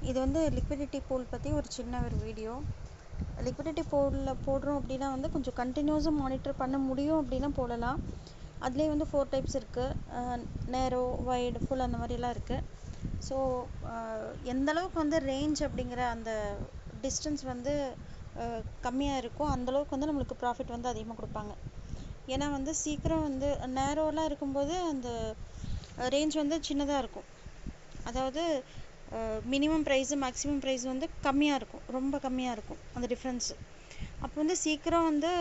இது வந்து liquidity pool பற்றி ஒரு சின்ன ஒரு வீடியோ. லிக்விடிட்டி பூலில் போடுறோம் அப்படின்னா வந்து கொஞ்சம் கண்டினியூஸாக மானிட்டர் பண்ண முடியும் அப்படின்னா போடலாம். அதுலேயே வந்து 4 டைப்ஸ் இருக்குது, நேரோ, வைடு, ஃபுல் அந்த மாதிரிலாம் இருக்குது. ஸோ எந்த அளவுக்கு வந்து ரேஞ்ச் அப்படிங்கிற அந்த டிஸ்டன்ஸ் வந்து கம்மியாக இருக்கோ அந்தளவுக்கு வந்து நம்மளுக்கு ப்ராஃபிட் வந்து அதிகமாக கொடுப்பாங்க. ஏன்னா வந்து சீக்கிரம் வந்து நேரோலாம் இருக்கும்போது அந்த ரேஞ்ச் வந்து சின்னதாக இருக்கும். அதாவது மினிமம் ப்ரைஸு மேக்ஸிமம் ப்ரைஸ் வந்து கம்மியாக இருக்கும், ரொம்ப கம்மியாக இருக்கும் அந்த டிஃப்ரென்ஸு. அப்போ வந்து சீக்கிரம் வந்து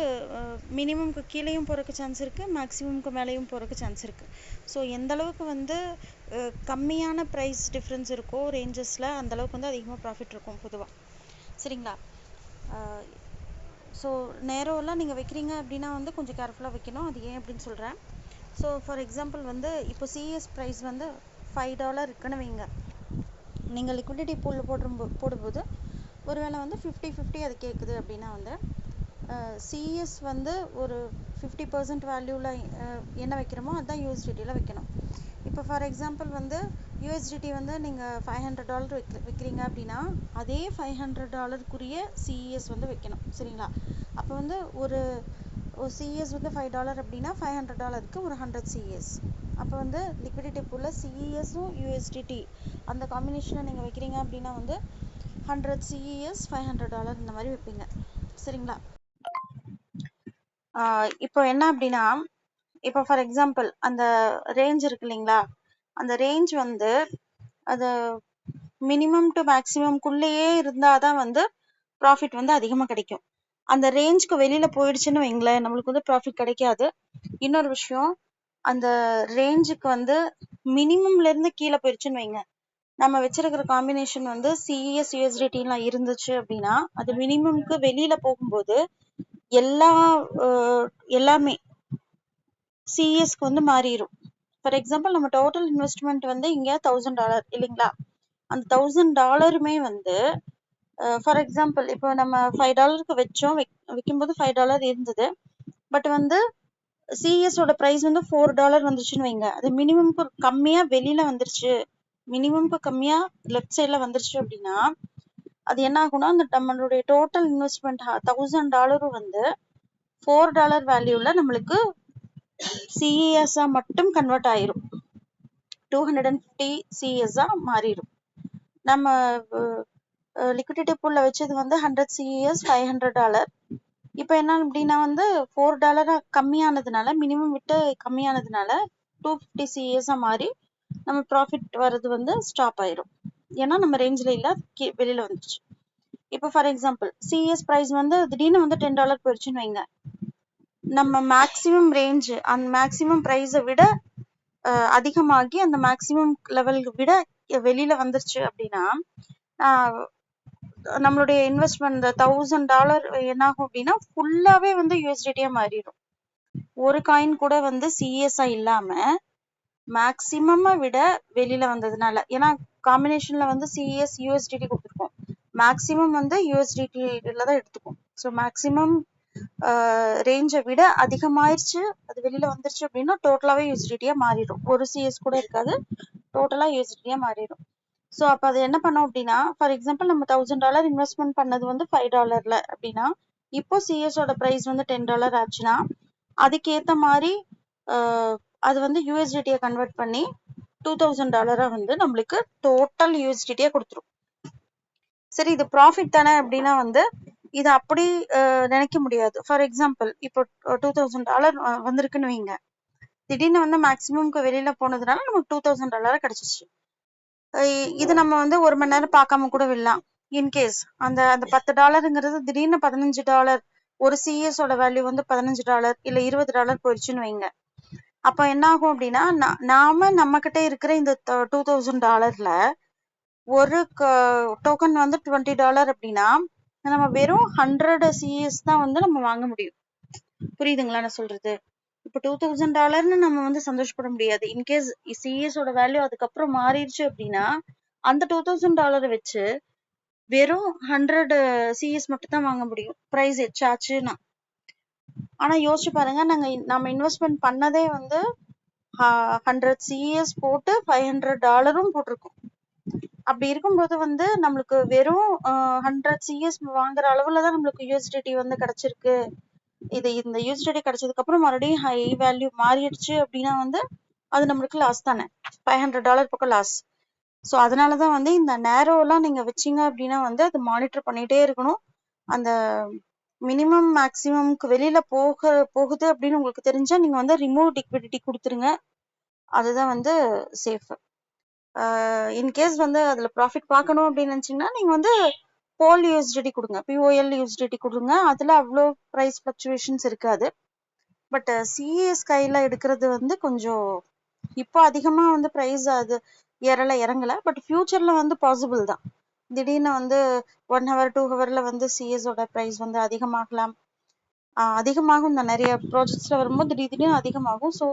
மினிமம்க்கு கீழேயும் போகிறதுக்கு சான்ஸ் இருக்குது, மேக்ஸிமம்க்கு மேலேயும் போகிறதுக்கு சான்ஸ் இருக்குது. ஸோ எந்த அளவுக்கு வந்து கம்மியான ப்ரைஸ் டிஃப்ரென்ஸ் இருக்கோ ரேஞ்சஸில் அந்தளவுக்கு வந்து அதிகமாக ப்ராஃபிட் இருக்கும் பொதுவாக. சரிங்களா? ஸோ நேரோலாம் நீங்கள் வைக்கிறீங்க அப்படின்னா வந்து கொஞ்சம் கேர்ஃபுல்லாக வைக்கணும். அது ஏன் அப்படின்னு சொல்கிறேன். ஸோ ஃபார் எக்ஸாம்பிள் வந்து இப்போ சிஎஸ் ப்ரைஸ் வந்து $5 இருக்குன்னு வைங்க. நீங்கள் லிக்விடிட்டி பூலில் போடும்போது ஒருவேளை வந்து 50-50 அது கேட்குது அப்படின்னா வந்து சிஎஸ் வந்து ஒரு 50% வேல்யூவில் என்ன வைக்கிறோமோ அதுதான் யூஎஸ்டிடியில் வைக்கணும். இப்போ ஃபார் எக்ஸாம்பிள் வந்து யூஎஸ்டிடி வந்து நீங்கள் $500 வைக்கிறீங்க அப்படின்னா அதே $500 சிஎஸ் வந்து வைக்கணும். சரிங்களா? அப்போ வந்து ஒரு சிஎஸ் வந்து $5 அப்படின்னா $500க்கு ஒரு 100 சிஎஸ். அப்போ வந்து லிக்விடிட்டி பூலில் சிஎஸும் யூஎஸ்டிடி அந்த காம்பினேஷனை நீங்கள் வைக்கிறீங்க அப்படின்னா வந்து 100 சிஎஸ் $500 இந்த மாதிரி வைப்பீங்க. சரிங்களா? இப்போ என்ன அப்படின்னா இப்போ ஃபார் எக்ஸாம்பிள் அந்த ரேஞ்ச் இருக்கு இல்லைங்களா, அந்த ரேஞ்ச் வந்து அது மினிமம் டு மேக்ஸிமம்குள்ளேயே இருந்தால் தான் வந்து ப்ராஃபிட் வந்து அதிகமாக கிடைக்கும். அந்த ரேஞ்சுக்கு வெளியில் போயிடுச்சுன்னு வைங்களேன், நம்மளுக்கு வந்து ப்ராஃபிட் கிடைக்காது. இன்னொரு விஷயம், அந்த ரேஞ்சுக்கு வந்து மினிமம்லேருந்து கீழே போயிடுச்சுன்னு வைங்க, நம்ம வச்சிருக்கிற காம்பினேஷன் வந்து சிஎஸ் யூஎஸ்டிடிலாம் இருந்துச்சு அப்படின்னா அது மினிமம்க்கு வெளியில் போகும்போது எல்லாமே சிஎஸ்க்கு வந்து மாறிடும். ஃபார் எக்ஸாம்பிள் நம்ம டோட்டல் இன்வெஸ்ட்மெண்ட் வந்து இங்கே $1000 இல்லைங்களா, அந்த $1000 வந்து ஃபார் எக்ஸாம்பிள் இப்போ நம்ம $5க்கு வச்சோம், வைக்கும்போது $5 இருந்தது. பட் வந்து சிஎஸோட ப்ரைஸ் வந்து $4 வந்துருச்சுன்னு வைங்க, அது மினிமம்க்கு கம்மியாக வெளியில் வந்துருச்சு, மினிமம்க்கு கம்மியாக லெஃப்ட் சைடில் வந்துருச்சு அப்படின்னா அது என்ன ஆகும்னா அந்த நம்மளுடைய டோட்டல் இன்வெஸ்ட்மெண்ட் $1000 வந்து $4 வேல்யூவில் நம்மளுக்கு சிஎஸ்ஸா மட்டும் கன்வெர்ட் ஆயிரும், 250 சிஎஸ்ஸா மாறிடும். நம்ம லிக்விடிட்டி பூல்ல வச்சது வந்து 100 சிஎஸ் $500. இப்போ என்ன அப்படின்னா வந்து $4 கம்மியானதுனால, மினிமம் விட்டு கம்மியானதுனால 250 சிஎஸ்ஸா மாறி நம்ம ப்ராஃபிட் வர்றது வந்து ஸ்டாப் ஆயிரும். ஏன்னா நம்ம ரேஞ்சில் இல்லை, வெளியில் வந்துருச்சு. இப்போ ஃபார் எக்ஸாம்பிள் சிஎஸ் ப்ரைஸ் வந்து திடீர்னு வந்து $10 போயிடுச்சுன்னு வைங்க, நம்ம மேக்ஸிமம் ரேஞ்சு அந்த மேக்ஸிமம் ப்ரைஸை விட அதிகமாகி அந்த மேக்ஸிமம் லெவல் விட வெளியில் வந்துருச்சு அப்படின்னா நம்மளுடைய இன்வெஸ்ட்மெண்ட் இந்த $1000 என்னாகும் அப்படின்னா ஃபுல்லாகவே வந்து யூஎஸ்டிடியாக மாறிடும். ஒரு காயின் கூட வந்து சிஎஸ்ஐ இல்லாமல் மேக்ஸிமமை விட வெளியில் வந்ததுனால, ஏன்னா காம்பினேஷனில் வந்து சிஎஸ் யூஎஸ்டிடி கொடுத்துருக்கோம், மேக்ஸிமம் வந்து யூஎஸ்டிடியில் தான் எடுத்துக்கும். ஸோ மேக்ஸிமம் ரேஞ்சை விட அதிகமாயிருச்சு, அது வெளியில் வந்துருச்சு அப்படின்னா டோட்டலாகவே யூஎஸ்டிடியாக மாறிடும். ஒரு சிஎஸ் கூட இருக்காது, டோட்டலாக யூஎஸ்டிடியாக மாறிடும். ஸோ அப்போ அது என்ன பண்ணோம் அப்படின்னா ஃபார் எக்ஸாம்பிள் நம்ம $1000 இன்வெஸ்ட்மெண்ட் பண்ணது வந்து $5 அப்படின்னா இப்போ சிஎஸோட ப்ரைஸ் வந்து $10 ஆச்சுன்னா அதுக்கேற்ற மாதிரி அது வந்து யூஎஸ்டிடியை கன்வெர்ட் பண்ணி $2000 வந்து நம்மளுக்கு டோட்டல் யூஎஸ்டிடியை கொடுத்துரும். சரி, இது ப்ராஃபிட் தானே அப்படின்னா வந்து இது அப்படி நினைக்க முடியாது. ஃபார் எக்ஸாம்பிள் இப்போ $2000 வந்திருக்குன்னு வைங்க, திடீர்னு வந்து மேக்ஸிமம்க்கு வெளியில் போனதுனால நமக்கு $2000 கிடச்சிச்சு. இது நம்ம வந்து 1 மணி நேரம் பார்க்காம கூட விடலாம். இன்கேஸ் அந்த அந்த $10ங்கிறது திடீர்னு $15, ஒரு சிஎஸோட வேல்யூ வந்து $15 இல்லை $20 போயிடுச்சுன்னு வைங்க, அப்போ என்ன ஆகும் அப்படின்னா நாம நம்ம கிட்ட இருக்கிற இந்த $2000 ஒரு டோக்கன் வந்து $20 அப்படின்னா நம்ம வெறும் 100 சிஎஸ் தான் வந்து நம்ம வாங்க முடியும். புரியுதுங்களா நான் சொல்றது? இப்போ $2000 நம்ம வந்து சந்தோஷப்பட முடியாது. இன்கேஸ் சிஎஸோட வேல்யூ அதுக்கப்புறம் மாறிடுச்சு அப்படின்னா அந்த $2000 வச்சு வெறும் 100 சிஎஸ் மட்டும் தான் வாங்க முடியும், ப்ரைஸ் எச்சாச்சுன்னா. ஆனா யோசிச்சு பாருங்க, நம்ம இன்வெஸ்ட்மெண்ட் பண்ணதே வந்து 100 சிஎஸ் போட்டு $500 போட்டிருக்கோம். அப்படி இருக்கும்போது வந்து நம்மளுக்கு வெறும் 100 CS வாங்குற அளவுல தான் நம்மளுக்கு யூஎஸ்டிடி வந்து கிடைச்சிருக்கு. இந்த யூஎஸ்டிடி கிடைச்சதுக்கு அப்புறம் மறுபடியும் ஹை வேல்யூ மாறிடுச்சு அப்படின்னா வந்து அது நம்மளுக்கு லாஸ் தானே. $500 பக்கம் லாஸ். ஸோ அதனாலதான் வந்து இந்த நேரோலாம் நீங்க வச்சீங்க அப்படின்னா வந்து அது மானிட்டர் பண்ணிட்டே இருக்கணும். அந்த மினிமம் மேக்சிமம்க்கு வெளியில போகுது அப்படின்னு உங்களுக்கு தெரிஞ்சா நீங்க வந்து ரிமூவ் லிக்விடிட்டி கொடுத்துருங்க. அதுதான் வந்து சேஃப். இன்கேஸ் வந்து அதுல ப்ராஃபிட் பார்க்கணும் அப்படின்னு நினைச்சீங்கன்னா நீங்க வந்து போல் யூஎஸ்டிடி கொடுங்க, POL யூஎஸ்டிடி கொடுங்க. அதுல அவ்வளோ ப்ரைஸ் ஃபிளக்சுவேஷன்ஸ் இருக்காது. பட் சிஎஸ் கையில எடுக்கிறது வந்து கொஞ்சம் இப்போ அதிகமா வந்து ப்ரைஸ் அது இறங்கல. பட் ஃபியூச்சர்ல வந்து பாசிபிள் தான். திடீர்னு வந்து 1 ஹவர் 2 ஹவர்ல வந்து சிஎஸோட ப்ரைஸ் வந்து அதிகமாகலாம். அதிகமாகும் தான். நிறைய ப்ராஜெக்ட்ஸ்ல வரும்போது திடீர்னு அதிகமாகும். ஸோ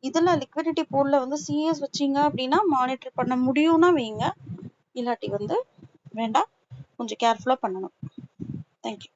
இதுல லிக்விடிட்டி பூல்ல வந்து சிஎஸ் வச்சீங்க அப்படின்னா மானிட்டர் பண்ண முடியும்னா வைங்க, இல்லாட்டி வந்து வேண்டாம். கொஞ்சம் கேர்ஃபுல்லா பண்ணணும். தேங்க்யூ.